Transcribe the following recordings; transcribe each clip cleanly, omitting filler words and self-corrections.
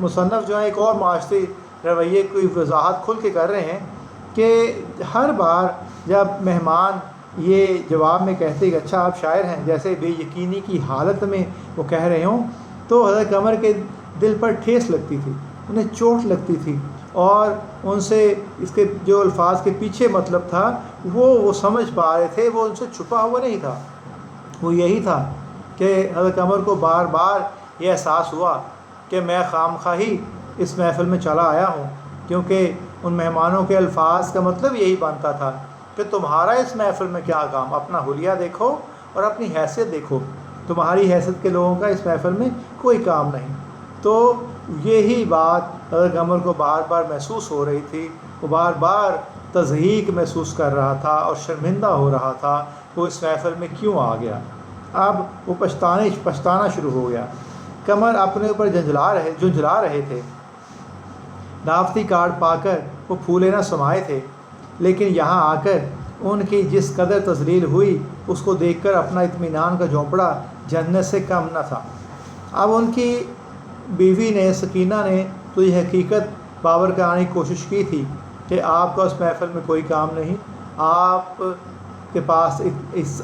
مصنف جو ہے ایک اور معاشرتی رویے کی وضاحت کھل کے کر رہے ہیں کہ ہر بار جب مہمان یہ جواب میں کہتے کہ اچھا آپ شاعر ہیں، جیسے بے یقینی کی حالت میں وہ کہہ رہے ہوں، تو حضرت قمر کے دل پر ٹھیس لگتی تھی، انہیں چوٹ لگتی تھی، اور ان سے اس کے جو الفاظ کے پیچھے مطلب تھا وہ سمجھ پا رہے تھے، وہ ان سے چھپا ہوا نہیں تھا۔ وہ یہی تھا کہ حضرت قمر کو بار بار یہ احساس ہوا کہ میں خامخواہی اس محفل میں چلا آیا ہوں، کیونکہ ان مہمانوں کے الفاظ کا مطلب یہی بنتا تھا کہ تمہارا اس محفل میں کیا کام، اپنا حلیہ دیکھو اور اپنی حیثیت دیکھو، تمہاری حیثیت کے لوگوں کا اس محفل میں کوئی کام نہیں۔ تو یہی بات حضرت قمر کو بار بار محسوس ہو رہی تھی، وہ بار بار تضحیک محسوس کر رہا تھا اور شرمندہ ہو رہا تھا، وہ اس محفل میں کیوں آ گیا۔ اب وہ پچھتانا شروع ہو گیا۔ قمر اپنے اوپر جھنجھلا رہے تھے، دعوتی کارڈ پا کر وہ پھولے نہ سمائے تھے، لیکن یہاں آ کر ان کی جس قدر تذلیل ہوئی اس کو دیکھ کر اپنا اطمینان کا جھونپڑا جنت سے کم نہ تھا۔ اب ان کی بیوی نے، سکینہ نے، تو یہ حقیقت باور کرانے کی کوشش کی تھی کہ آپ کا اس محفل میں کوئی کام نہیں، آپ کے پاس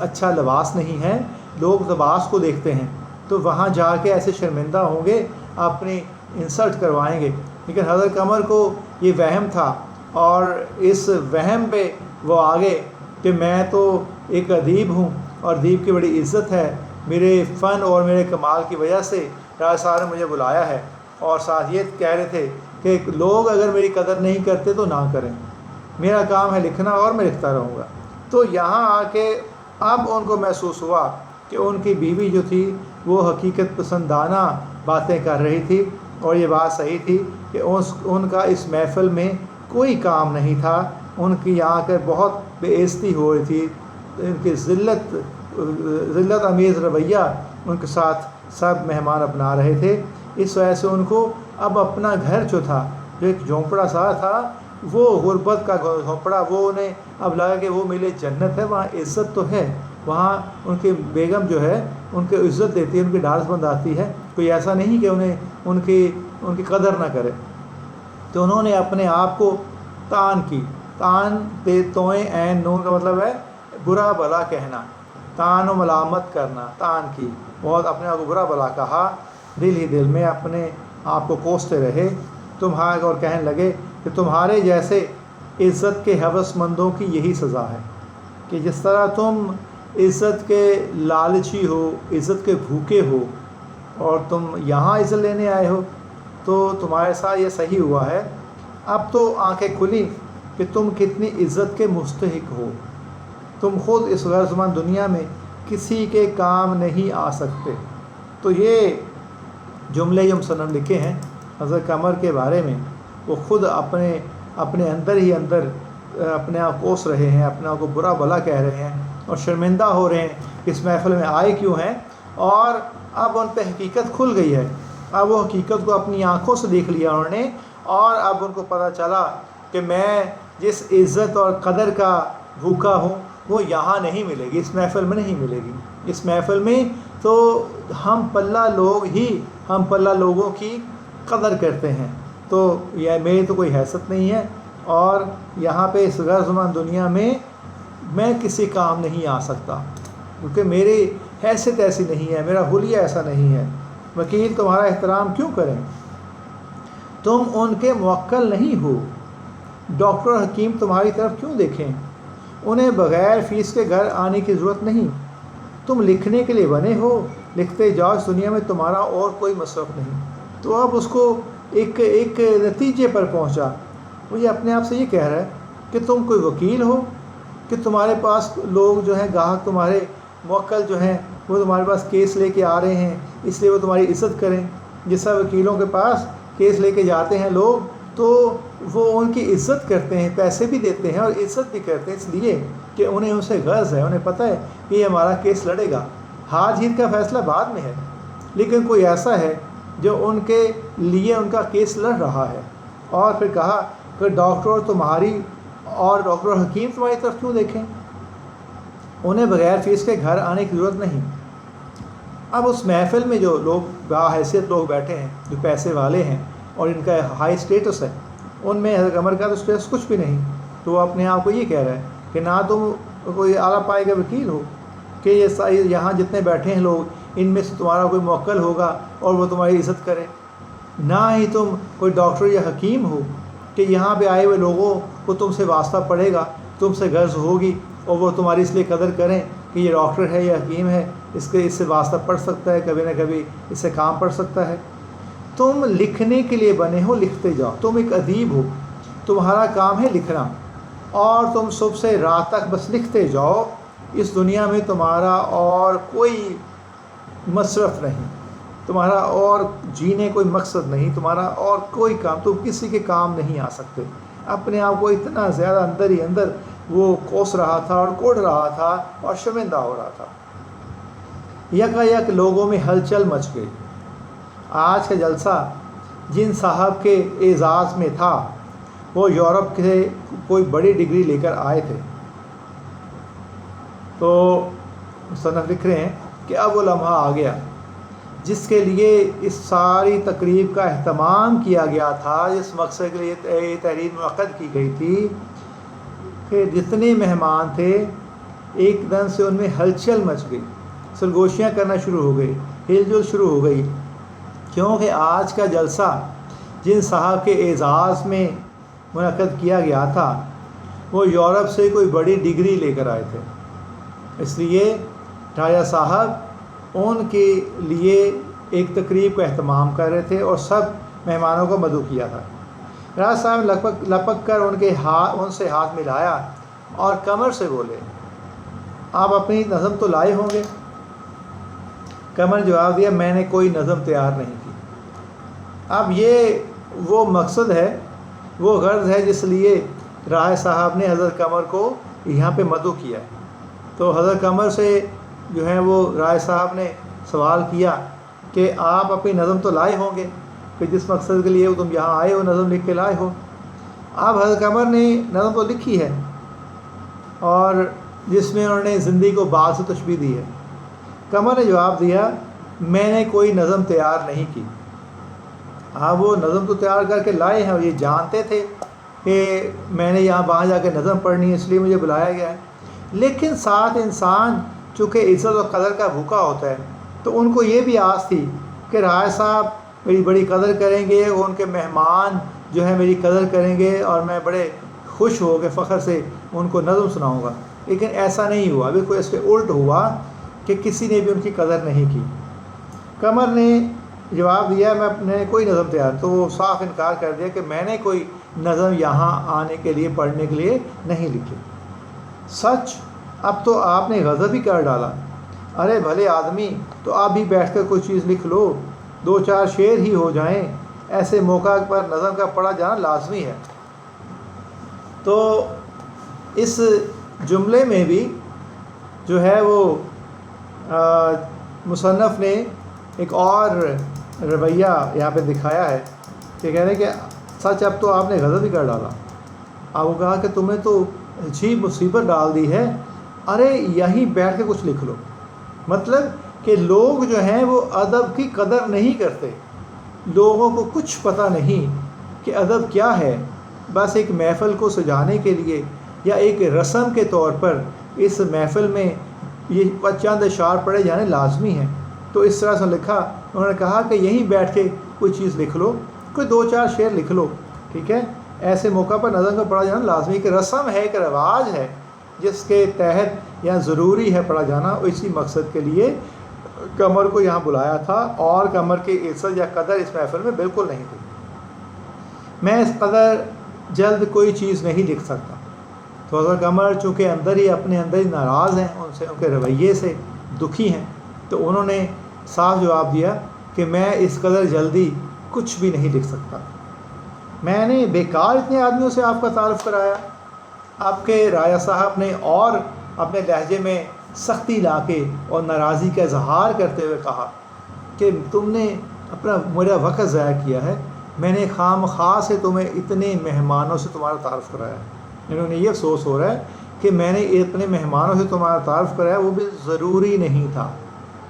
اچھا لباس نہیں ہے، لوگ لباس کو دیکھتے ہیں تو وہاں جا کے ایسے شرمندہ ہوں گے، اپنی انسلٹ کروائیں گے۔ لیکن حضرت قمر کو یہ وہم تھا، اور اس وہم پہ وہ آگے کہ میں تو ایک ادیب ہوں اور ادیب کی بڑی عزت ہے، میرے فن اور میرے کمال کی وجہ سے راج صاحب نے مجھے بلایا ہے، اور ساتھ یہ کہہ رہے تھے کہ لوگ اگر میری قدر نہیں کرتے تو نہ کریں، میرا کام ہے لکھنا اور میں لکھتا رہوں گا۔ تو یہاں آ کے اب ان کو محسوس ہوا کہ ان کی بیوی جو تھی وہ حقیقت پسندانہ باتیں کر رہی تھی، اور یہ بات صحیح تھی کہ ان کا اس محفل میں کوئی کام نہیں تھا، ان کی یہاں کر بہت بے عزتی ہو رہی تھی، ان کی ذلت امیز رویہ ان کے ساتھ سب مہمان اپنا رہے تھے۔ اس وجہ سے ان کو اب اپنا گھر جو تھا، جو ایک جھونپڑا سا تھا، وہ غربت کا جھونپڑا، وہ انہیں اب لگا کہ وہ میرے جنت ہے، وہاں عزت تو ہے، وہاں ان کی بیگم جو ہے ان کی عزت دیتی ہے، ان کی ڈھارس بندھاتی ہے، کوئی ایسا نہیں کہ انہیں ان کی قدر نہ کرے۔ تو انہوں نے اپنے آپ کو تان کی، تان توئیں عین نون کا مطلب ہے برا بھلا کہنا، تان و ملامت کرنا، تان کی، بہت اپنے آپ کو برا بھلا کہا، دل ہی دل میں اپنے آپ کو کوستے رہے اور کہنے لگے کہ تمہارے جیسے عزت کے ہوس مندوں کی یہی سزا ہے کہ جس طرح تم عزت کے لالچی ہو، عزت کے بھوکے ہو، اور تم یہاں عزت لینے آئے ہو، تو تمہارے ساتھ یہ صحیح ہوا ہے۔ اب تو آنکھیں کھلی کہ تم کتنی عزت کے مستحق ہو، تم خود اس غیر زمان دنیا میں کسی کے کام نہیں آ سکتے۔ تو یہ جملے جو مصنف لکھے ہیں حضرت قمر کے بارے میں، وہ خود اپنے اندر ہی اندر اپنے آپ کوس رہے ہیں، اپنے آپ کو برا بھلا کہہ رہے ہیں اور شرمندہ ہو رہے ہیں کہ اس محفل میں آئے کیوں ہیں، اور اب ان پہ حقیقت کھل گئی ہے، اب وہ حقیقت کو اپنی آنکھوں سے دیکھ لیا انہوں نے، اور اب ان کو پتہ چلا کہ میں جس عزت اور قدر کا بھوکا ہوں وہ یہاں نہیں ملے گی، اس محفل میں نہیں ملے گی۔ اس محفل میں تو ہم پلہ لوگوں کی قدر کرتے ہیں، تو یہ میری تو کوئی حیثیت نہیں ہے، اور یہاں پہ اس غیر زمان دنیا میں کسی کام نہیں آ سکتا، کیونکہ میری حیثیت ایسی نہیں ہے، میرا حلیہ ایسا نہیں ہے۔ وکیل تمہارا احترام کیوں کریں، تم ان کے موکل نہیں ہو، ڈاکٹر حکیم تمہاری طرف کیوں دیکھیں، انہیں بغیر فیس کے گھر آنے کی ضرورت نہیں، تم لکھنے کے لیے بنے ہو، لکھتے جاؤ، اس دنیا میں تمہارا اور کوئی مصرف نہیں۔ تو اب اس کو ایک نتیجے پر پہنچا، وہ یہ اپنے آپ سے یہ کہہ رہا ہے کہ تم کوئی وکیل ہو کہ تمہارے پاس لوگ جو ہیں، گاہک تمہارے موکل جو ہیں، وہ تمہارے پاس کیس لے کے آ رہے ہیں، اس لیے وہ تمہاری عزت کریں۔ جس طرح وکیلوں کے پاس کیس لے کے جاتے ہیں لوگ، تو وہ ان کی عزت کرتے ہیں، پیسے بھی دیتے ہیں اور عزت بھی کرتے ہیں، اس لیے کہ انہیں ان سے غرض ہے، انہیں پتہ ہے کہ یہ ہمارا کیس لڑے گا، ہار جیت کا فیصلہ بعد میں ہے، لیکن کوئی ایسا ہے جو ان کے لیے ان کا کیس لڑ رہا ہے۔ اور پھر کہا کہ ڈاکٹر تمہاری اور ڈاکٹر حکیم تمہاری طرف کیوں دیکھیں، انہیں بغیر فیس کے گھر آنے کی ضرورت نہیں۔ اب اس محفل میں جو لوگ باحیثیت لوگ بیٹھے ہیں، جو پیسے والے ہیں اور ان کا ہائی اسٹیٹس ہے، ان میں حضرت عمر کا تو اسٹیٹس کچھ بھی نہیں. تو وہ اپنے آپ کو یہ کہہ رہا ہے کہ نہ تم کوئی اعلیٰ پائے کا وکیل ہو کہ یہاں جتنے بیٹھے ہیں لوگ ان میں سے تمہارا کوئی موکل ہوگا اور وہ تمہاری عزت کرے، نہ ہی تم کوئی ڈاکٹر یا حکیم ہو کہ یہاں پہ آئے ہوئے لوگوں کو تم سے واسطہ پڑے گا، تم سے غرض ہوگی اور وہ تمہاری اس لیے قدر کریں کہ یہ ڈاکٹر ہے یا حکیم ہے، اس سے واسطہ پڑ سکتا ہے، کبھی نہ کبھی اس سے کام پڑ سکتا ہے. تم لکھنے کے لیے بنے ہو، لکھتے جاؤ. تم ایک ادیب ہو، تمہارا کام ہے لکھنا، اور تم صبح سے رات تک بس لکھتے جاؤ. اس دنیا میں تمہارا اور کوئی مصرف نہیں، تمہارا اور جینے کوئی مقصد نہیں، تمہارا اور کوئی کام، تم کسی کے کام نہیں آ سکتے. اپنے آپ کو اتنا زیادہ اندر ہی اندر وہ کوس رہا تھا اور کوڑ رہا تھا اور شرمندہ ہو رہا تھا. یک لوگوں میں ہلچل مچ گئی. آج کا جلسہ جن صاحب کے اعزاز میں تھا وہ یورپ سے کوئی بڑی ڈگری لے کر آئے تھے. تو مصنف لکھ رہے ہیں کہ اب وہ لمحہ آ گیا جس کے لیے اس ساری تقریب کا اہتمام کیا گیا تھا، جس مقصد کے لیے یہ تحریر منعقد کی گئی تھی، کہ جتنے مہمان تھے ایک دم سے ان میں ہلچل مچ گئی، سرگوشیاں کرنا شروع ہو گئی، ہل جل شروع ہو گئی، کیونکہ آج کا جلسہ جن صاحب کے اعزاز میں منعقد کیا گیا تھا وہ یورپ سے کوئی بڑی ڈگری لے کر آئے تھے. اس لیے راجہ صاحب ان کے لیے ایک تقریب کا اہتمام کر رہے تھے اور سب مہمانوں کو مدعو کیا تھا. راجہ صاحب لپک کر ان سے ہاتھ ملایا اور کمر سے بولے، آپ اپنی نظم تو لائے ہوں گے؟ کمر جواب دیا، میں نے کوئی نظم تیار نہیں کی. اب یہ وہ مقصد ہے، وہ غرض ہے جس لیے راجہ صاحب نے حضرت قمر کو یہاں پہ مدعو کیا ہے. تو حضرت قمر سے جو ہے وہ راجہ صاحب نے سوال کیا کہ آپ اپنی نظم تو لائے ہوں گے، کہ جس مقصد کے لیے تم یہاں آئے ہو نظم لکھ کے لائے ہو. اب حضرت قمر نے نظم تو لکھی ہے اور جس میں انہوں نے زندگی کو بال سے تشبیہ دی ہے. قمر نے جواب دیا، میں نے کوئی نظم تیار نہیں کی. ہاں وہ نظم تو تیار کر کے لائے ہیں اور یہ جانتے تھے کہ میں نے یہاں وہاں جا کے نظم پڑھنی ہے، اس لیے مجھے بلایا گیا ہے. لیکن ساتھ انسان چونکہ عزت و قدر کا بھوکا ہوتا ہے تو ان کو یہ بھی آس تھی کہ راجہ صاحب میری بڑی قدر کریں گے، ان کے مہمان جو ہے میری قدر کریں گے اور میں بڑے خوش ہو کے فخر سے ان کو نظم سناؤں گا. لیکن ایسا نہیں ہوا، بالکل اس سے الٹ ہوا کہ کسی نے بھی ان کی قدر نہیں کی. قمر نے جواب دیا، میں نے کوئی نظم تیار، تو وہ صاف انکار کر دیا کہ میں نے کوئی نظم یہاں آنے کے لیے پڑھنے کے لیے نہیں لکھی. سچ؟ اب تو آپ نے غضب ہی کر ڈالا. ارے بھلے آدمی، تو آپ بھی بیٹھ کر کوئی چیز لکھ لو، 2-4 شعر ہی ہو جائیں. ایسے موقع پر نظم کا پڑھا جانا لازمی ہے. تو اس جملے میں بھی جو ہے وہ مصنف نے ایک اور رویہ یہاں پہ دکھایا ہے کہ کہہ رہے کہ سچ اب تو آپ نے غضب ہی کر ڈالا. آپ کو کہا کہ تمہیں تو عجیب مصیبت ڈال دی ہے، ارے یہیں بیٹھ کے کچھ لکھ لو. مطلب کہ لوگ جو ہیں وہ ادب کی قدر نہیں کرتے، لوگوں کو کچھ پتہ نہیں کہ ادب کیا ہے. بس ایک محفل کو سجانے کے لیے یا ایک رسم کے طور پر اس محفل میں یہ چند اشعار پڑھے جانے لازمی ہیں. تو اس طرح سے لکھا، انہوں نے کہا کہ یہیں بیٹھ کے کوئی چیز لکھ لو، کوئی 2-4 شعر لکھ لو، ٹھیک ہے. ایسے موقع پر نظم کا پڑھا جانا لازمی، کہ رسم ہے، ایک رواج ہے جس کے تحت یہاں ضروری ہے پڑھا جانا. اسی مقصد کے لیے قمر کو یہاں بلایا تھا، اور قمر کی عزت یا قدر اس محفل میں بالکل نہیں تھی. میں اس قدر جلد کوئی چیز نہیں لکھ سکتا. تو حضرت قمر چونکہ اندر ہی اپنے اندر ہی ناراض ہیں ان سے، ان کے رویے سے دکھی ہیں، تو انہوں نے صاف جواب دیا کہ میں اس قدر جلدی کچھ بھی نہیں لکھ سکتا. میں نے بیکار اتنے آدمیوں سے آپ کا تعارف کرایا. آپ کے راجہ صاحب نے اور اپنے لہجے میں سختی لا کے اور ناراضی کا اظہار کرتے ہوئے کہا کہ تم نے اپنا میرا وقت ضائع کیا ہے، میں نے خام خواہ سے تمہیں اتنے مہمانوں سے تمہارا تعارف کرایا. انہوں نے یہ افسوس ہو رہا ہے کہ میں نے اتنے مہمانوں سے تمہارا تعارف کرایا، وہ بھی ضروری نہیں تھا،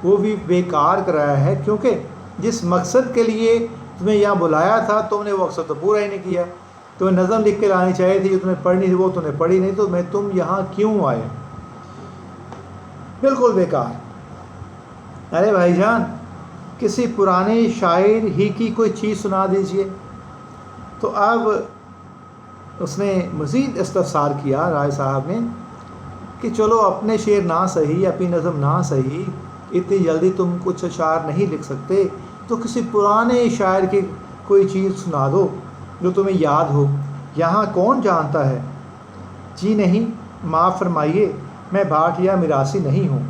وہ بھی بیکار کرایا ہے، کیونکہ جس مقصد کے لیے تمہیں یہاں بلایا تھا تم نے وہ مقصد تو پورا ہی نہیں کیا۔ تمہیں نظم لکھ کے لانی چاہیے تھی، جو تمہیں پڑھنی تھی وہ تم نے پڑھی نہیں، تو تم یہاں کیوں آئے؟ بالکل بیکار۔ ارے بھائی جان، کسی پرانے شاعر ہی کی کوئی چیز سنا دیجئے۔ تو اب اس نے مزید استفسار کیا رائے صاحب نے کہ چلو اپنے شعر نہ صحیح، اپنی نظم نہ صحیح، اتنی جلدی تم کچھ اشعار نہیں لکھ سکتے، تو کسی پرانے شاعر کی کوئی چیز سنا دو جو تمہیں یاد ہو، یہاں کون جانتا ہے؟ جی نہیں، معاف فرمائیے، میں بھاٹ یا میراثی نہیں ہوں۔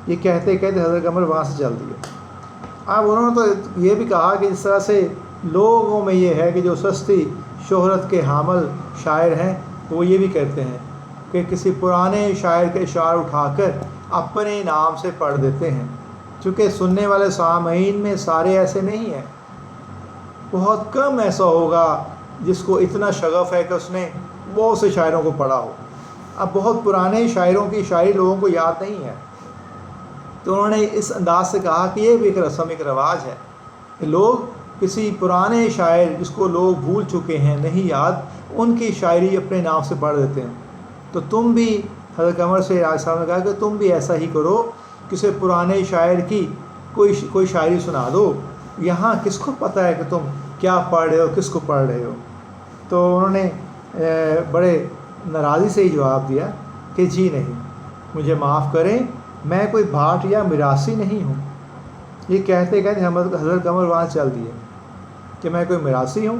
یہ کہتے کہتے حضرت قمر وہاں سے چل دیے۔ اب انہوں نے تو یہ بھی کہا کہ جس طرح سے لوگوں میں یہ ہے کہ جو سستی شہرت کے حامل شاعر ہیں وہ یہ بھی کہتے ہیں کہ کسی پرانے شاعر کے اشعار اٹھا کر اپنے نام سے پڑھ دیتے ہیں، چونکہ سننے والے سامعین میں سارے ایسے نہیں ہیں، بہت کم ایسا ہوگا جس کو اتنا شغف ہے کہ اس نے بہت سے شاعروں کو پڑھا ہو۔ اب بہت پرانے شاعروں کی شاعری لوگوں کو یاد نہیں ہے، تو انہوں نے اس انداز سے کہا کہ یہ بھی ایک رسم، ایک رواج ہے کہ لوگ کسی پرانے شاعر جس کو لوگ بھول چکے ہیں، نہیں یاد، ان کی شاعری اپنے نام سے پڑھ دیتے ہیں۔ تو تم بھی، حضرت قمر سے راج صاحب نے کہا کہ تم بھی ایسا ہی کرو، کسی پرانے شاعر کی کوئی شاعری سنا دو، یہاں کس کو پتہ ہے کہ تم کیا پڑھ رہے ہو، کس کو پڑھ رہے ہو؟ تو انہوں نے بڑے ناراضی سے ہی جواب دیا کہ جی نہیں، مجھے معاف کریں، میں کوئی بھاٹ یا میراثی نہیں ہوں۔ یہ کہتے کہتے حضرت قمر وہاں چل دیے کہ میں کوئی میراثی ہوں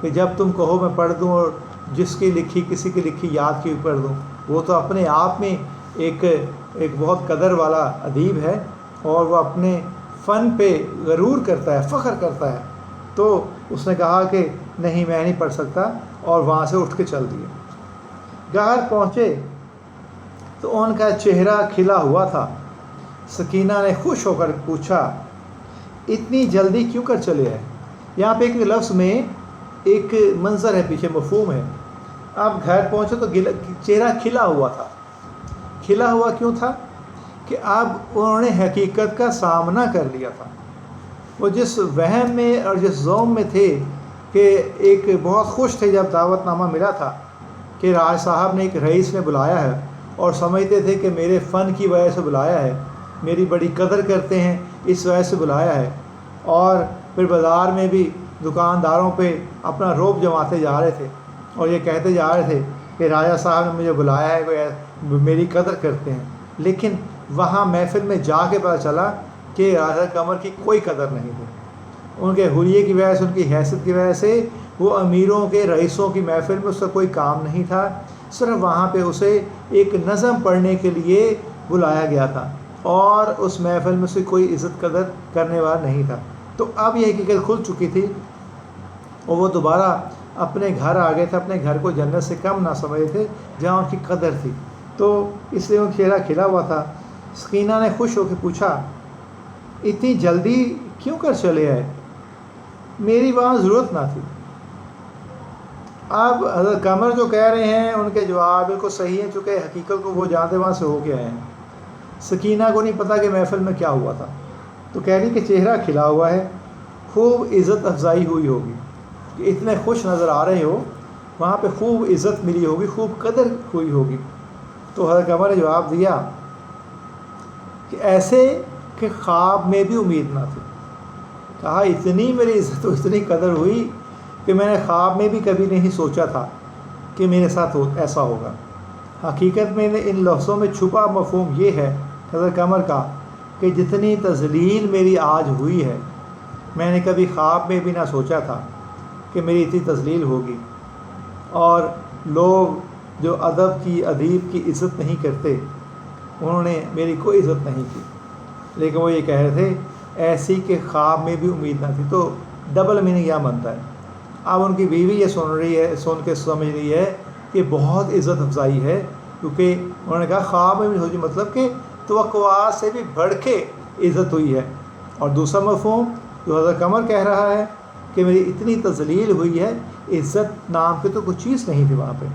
کہ جب تم کہو میں پڑھ دوں، اور جس کی لکھی کسی کی لکھی یاد کی پڑھ دوں؟ وہ تو اپنے آپ میں ایک بہت قدر والا ادیب ہے، اور وہ اپنے فن پہ غرور کرتا ہے، فخر کرتا ہے۔ تو اس نے کہا کہ نہیں، میں نہیں پڑھ سکتا، اور وہاں سے اٹھ کے چل دیے۔ گھر پہنچے تو ان کا چہرہ کھلا ہوا تھا۔ سکینہ نے خوش ہو کر پوچھا، اتنی جلدی کیوں کر چلے ہیں؟ یہاں پہ ایک لفظ میں ایک منظر ہے، پیچھے مفہوم ہے۔ اب گھر پہنچے تو چہرہ کھلا ہوا تھا۔ کھلا ہوا کیوں تھا؟ کہ اب انہوں نے حقیقت کا سامنا کر لیا تھا۔ وہ جس وہم میں اور جس زوم میں تھے کہ ایک بہت خوش تھے جب دعوت نامہ ملا تھا کہ راج صاحب نے، ایک رئیس نے بلایا ہے، اور سمجھتے تھے کہ میرے فن کی وجہ سے بلایا ہے، میری بڑی قدر کرتے ہیں اس وجہ سے بلایا ہے، اور پھر بازار میں بھی دکانداروں پہ اپنا روب جماتے جا رہے تھے، اور یہ کہتے جا رہے تھے کہ راجہ صاحب نے مجھے بلایا ہے، کوئی میری قدر کرتے ہیں۔ لیکن وہاں محفل میں جا کے پتہ چلا کہ راجہ قمر کی کوئی قدر نہیں تھی۔ ان کے حلیے کی وجہ سے، ان کی حیثیت کی وجہ سے، وہ امیروں کے رئیسوں کی محفل میں اس کا کوئی کام نہیں تھا، صرف وہاں پہ اسے ایک نظم پڑھنے کے لیے بلایا گیا تھا، اور اس محفل میں سے کوئی عزت قدر کرنے والا نہیں تھا۔ تو اب یہ حقیقت کھل چکی تھی، اور وہ دوبارہ اپنے گھر آ گئے تھے، اپنے گھر کو جنت سے کم نہ سمجھے تھے جہاں ان کی قدر تھی۔ تو اس لیے وہ چہرہ کھلا ہوا تھا۔ سکینہ نے خوش ہو کے پوچھا، اتنی جلدی کیوں کر چلے آئے؟ میری وہاں ضرورت نہ تھی۔ اب حضرت قمر جو کہہ رہے ہیں ان کے جواب بالکل صحیح ہیں، چونکہ حقیقت کو وہ جانتے وہاں سے ہو کے آئے ہیں۔ سکینہ کو نہیں پتہ کہ محفل میں کیا ہوا تھا، تو کہہ رہی کہ چہرہ کھلا ہوا ہے، خوب عزت افزائی ہوئی ہوگی کہ اتنے خوش نظر آ رہے ہو، وہاں پہ خوب عزت ملی ہوگی، خوب قدر ہوئی ہوگی۔ تو حضرت قمر نے جواب دیا کہ ایسے کہ خواب میں بھی امید نہ تھی۔ کہا اتنی میری عزت و اتنی قدر ہوئی کہ میں نے خواب میں بھی کبھی نہیں سوچا تھا کہ میرے ساتھ ایسا ہوگا۔ حقیقت میں ان لفظوں میں چھپا مفہوم یہ ہے حضرت قمر کا کہ جتنی تذلیل میری آج ہوئی ہے، میں نے کبھی خواب میں بھی نہ سوچا تھا کہ میری اتنی تذلیل ہوگی، اور لوگ جو ادیب کی عزت نہیں کرتے، انہوں نے میری کوئی عزت نہیں کی۔ لیکن وہ یہ کہہ رہے تھے ایسی کہ خواب میں بھی امید نہ تھی۔ تو ڈبل میننگ کیا بنتا ہے؟ اب ان کی بیوی یہ سن کے سمجھ رہی ہے کہ بہت عزت افزائی ہے، کیونکہ انہوں نے کہا خواب میں بھی ہوئی، مطلب کہ توقعات سے بھی بڑھ کے عزت ہوئی ہے۔ اور دوسرا مفہوم جو حضرت قمر کہہ رہا ہے کہ میری اتنی تذلیل ہوئی ہے، عزت نام کی تو کوئی چیز نہیں تھی وہاں پہ۔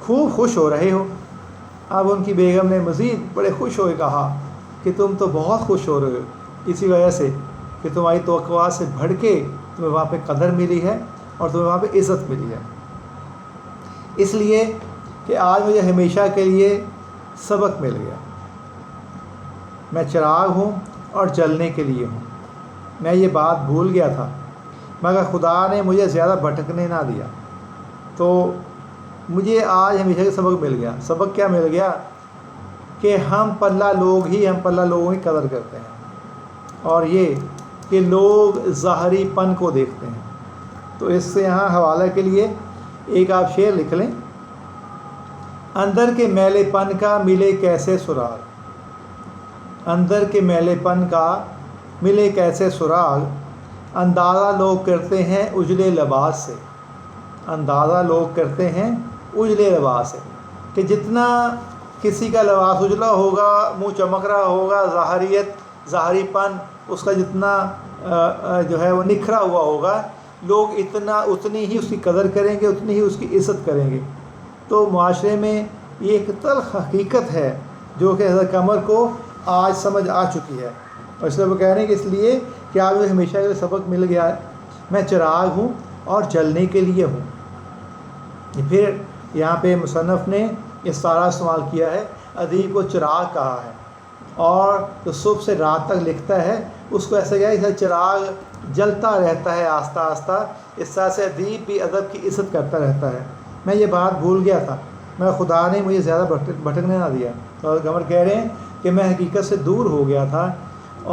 خوب خوش ہو رہے ہو؟ اب ان کی بیگم نے مزید بڑے خوش ہوئے کہا کہ تم تو بہت خوش ہو رہے ہو اسی وجہ سے کہ تمہاری توقعات سے بڑھ کے تمہیں وہاں پہ قدر ملی ہے اور تمہیں وہاں پہ عزت ملی ہے، اس لیے کہ آج مجھے ہمیشہ کے لیے سبق مل گیا۔ میں چراغ ہوں اور جلنے کے لیے ہوں۔ میں یہ بات بھول گیا تھا، مگر خدا نے مجھے زیادہ بھٹکنے نہ دیا، تو مجھے آج ہمیشہ کا سبق مل گیا۔ سبق کیا مل گیا؟ کہ ہم پلہ لوگوں کی قدر کرتے ہیں، اور یہ کہ لوگ ظاہری پن کو دیکھتے ہیں۔ تو اس سے یہاں حوالہ کے لیے ایک آپ شعر لکھ لیں: اندر کے میلے پن کا ملے کیسے سراغ، اندر کے میلے پن کا ملے کیسے سراغ، اندازہ لوگ کرتے ہیں اجلے لباس سے، اندازہ لوگ کرتے ہیں اجلے لباس سے، کہ جتنا کسی کا لباس اجلا ہوگا، منہ چمک رہا ہوگا، ظاہری پن اس کا جتنا جو ہے وہ نکھرا ہوا ہوگا، لوگ اتنی ہی اس کی قدر کریں گے، اتنی ہی اس کی عزت کریں گے۔ تو معاشرے میں یہ ایک تلخ حقیقت ہے جو کہ حضرت قمر کو آج سمجھ آ چکی ہے، اور اس لیے وہ کہہ رہے ہیں کہ اس لیے کہ آج مجھے ہمیشہ کا سبق مل گیا ہے، میں چراغ ہوں اور جلنے کے لیے ہوں۔ پھر یہاں پہ مصنف نے استعارہ استعمال کیا ہے، ادیب کو چراغ کہا ہے، اور جو صبح سے رات تک لکھتا ہے اس کو ایسا کیا ہے کہ چراغ جلتا رہتا ہے آہستہ آہستہ، اس طرح سے ادیب بھی ادب کی عزت کرتا رہتا ہے۔ میں یہ بات بھول گیا تھا، مگر خدا نے مجھے زیادہ بھٹکنے نہ دیا۔ اور قمر کہہ رہے ہیں کہ میں حقیقت سے دور ہو گیا تھا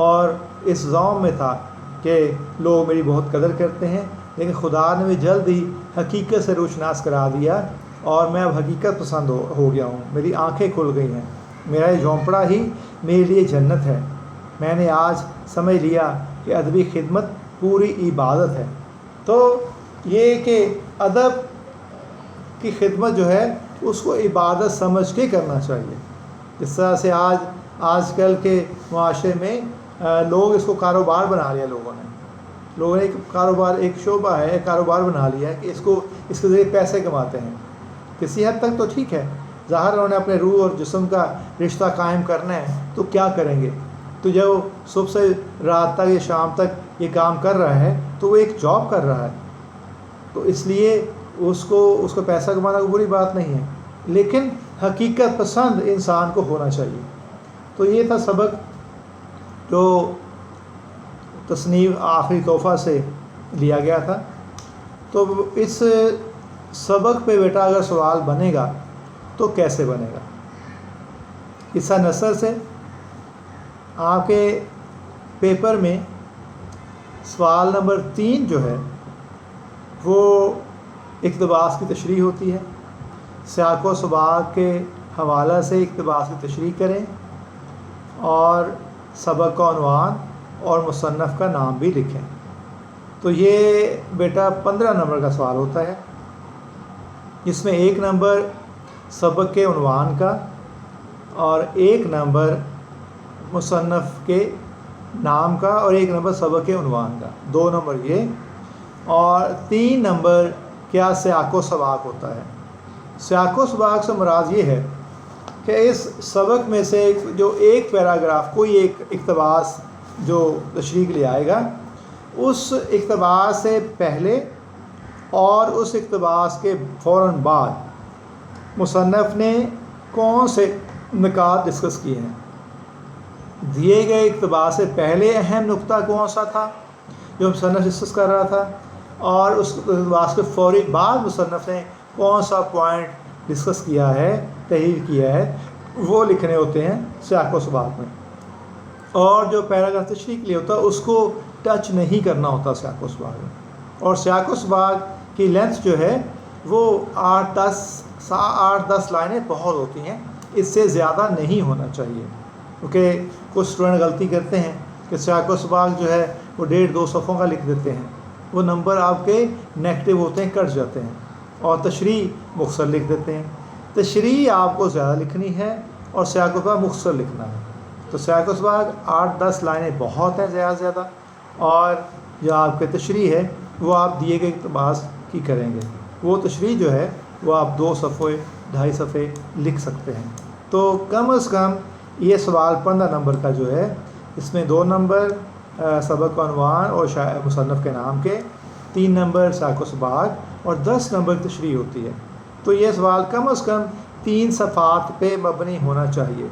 اور اس زوم میں تھا کہ لوگ میری بہت قدر کرتے ہیں، لیکن خدا نے مجھے جلد ہی حقیقت سے روشناس کرا دیا، اور میں اب حقیقت پسند ہو گیا ہوں، میری آنکھیں کھل گئی ہیں، میرا یہ جھونپڑا ہی میرے لیے جنت ہے۔ میں نے آج سمجھ لیا کہ ادبی خدمت پوری عبادت ہے۔ تو یہ کہ ادب کی خدمت جو ہے اس کو عبادت سمجھ کے کرنا چاہیے۔ اس طرح سے آج کل کے معاشرے میں لوگ اس کو کاروبار بنا لیا، لوگوں نے ایک شعبہ ہے، ایک کاروبار بنا لیا ہے کہ اس کے ذریعے پیسے کماتے ہیں۔ کسی حد تک تو ٹھیک ہے، ظاہر انہوں نے اپنے روح اور جسم کا رشتہ قائم کرنا ہے، تو کیا کریں گے؟ تو جب صبح سے رات تک یا شام تک یہ کام کر رہا ہے تو وہ ایک جاب کر رہا ہے، تو اس لیے اس کو پیسہ کمانا کوئی بری بات نہیں ہے، لیکن حقیقت پسند انسان کو ہونا چاہیے۔ تو یہ تھا سبق جو تصنیف آخری تحفہ سے لیا گیا تھا۔ تو اس سبق پہ بیٹا اگر سوال بنے گا تو کیسے بنے گا؟ حصہ نثر سے آپ کے پیپر میں سوال نمبر 3 جو ہے وہ اقتباس کی تشریح ہوتی ہے۔ سیاق و سباق کے حوالہ سے اقتباس کی تشریح کریں، اور سبق کا عنوان اور مصنف کا نام بھی لکھیں۔ تو یہ بیٹا 15 نمبر کا سوال ہوتا ہے، جس میں 1 نمبر سبق کے عنوان کا اور 1 نمبر مصنف کے نام کا اور 1 نمبر سبق کے عنوان کا، 2 نمبر یہ، اور 3 نمبر کیا سیاق و سباق ہوتا ہے۔ سیاق و سباق سے مراد یہ ہے کہ اس سبق میں سے جو ایک پیراگراف، کوئی ایک اقتباس جو تشریح لے آئے گا، اس اقتباس سے پہلے اور اس اقتباس کے فوراً بعد مصنف نے کون سے نکات ڈسکس کیے ہیں۔ دیے گئے اقتباس سے پہلے اہم نقطہ کون سا تھا جو مصنف ڈسکس کر رہا تھا، اور اس اقتباس کے فوری بعد مصنف نے کون سا پوائنٹ ڈسکس کیا ہے، تحریر کیا ہے، وہ لکھنے ہوتے ہیں سیاق و سباق میں۔ اور جو پیراگراف تشریح کے لیے ہوتا ہے اس کو ٹچ نہیں کرنا ہوتا سیاق و سباق میں۔ اور سیاق و سباق کی لینتھ جو ہے وہ 8-10 لائنیں بہت ہوتی ہیں، اس سے زیادہ نہیں ہونا چاہیے، کیونکہ کچھ اسٹوڈنٹ غلطی کرتے ہیں کہ سیاق و سباق جو ہے وہ 1.5-2 صفحوں کا لکھ دیتے ہیں، وہ نمبر آپ کے نیگیٹو ہوتے ہیں، کٹ جاتے ہیں، اور تشریح مختصر لکھ دیتے ہیں۔ تشریح آپ کو زیادہ لکھنی ہے اور سیاق و سباق مختصر لکھنا ہے۔ تو سیاق و سباق 8-10 لائنیں بہت ہیں زیادہ سے زیادہ، اور جو آپ کے تشریح ہے وہ آپ دیے گئے اقتباس کی کریں گے، وہ تشریح جو ہے وہ آپ 2 صفحے 2.5 صفحے لکھ سکتے ہیں۔ تو کم از کم یہ سوال 15 نمبر کا جو ہے، اس میں 2 نمبر سبق و عنوان اور مصنف کے نام کے، 3 نمبر ساق و سباق اور 10 نمبر تشریح ہوتی ہے۔ تو یہ سوال کم از کم 3 صفحات پہ مبنی ہونا چاہیے،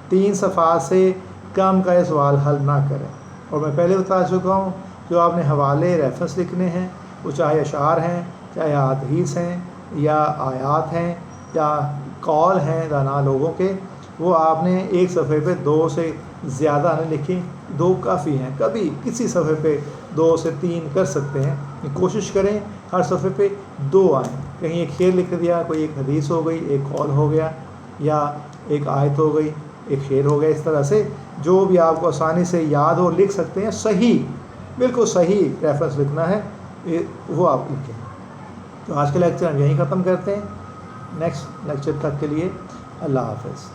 3 صفحات سے کم کا یہ سوال حل نہ کریں۔ اور میں پہلے بتا چکا ہوں، جو آپ نے حوالے ریفرنس لکھنے ہیں، وہ چاہے اشعار ہیں، چاہے احادیث ہیں، یا آیات ہیں، یا قول ہیں دانا لوگوں کے، وہ آپ نے ایک صفحے پہ 2 سے زیادہ نہ لکھیں، 2 کافی ہیں۔ کبھی کسی صفحے پہ 2 سے 3 کر سکتے ہیں، کوشش کریں ہر صفحے پہ 2 آئیں۔ کہیں ایک شعر لکھ دیا، کوئی ایک حدیث ہو گئی، ایک قول ہو گیا، یا ایک آیت ہو گئی، ایک شعر ہو گیا، اس طرح سے جو بھی آپ کو آسانی سے یاد ہو لکھ سکتے ہیں۔ صحیح، بالکل صحیح ریفرنس لکھنا ہے، وہ آپ لکھیں۔ تو آج کے لیکچر ہم یہیں ختم کرتے ہیں۔ نیکسٹ لیکچر تک کے لیے اللہ حافظ۔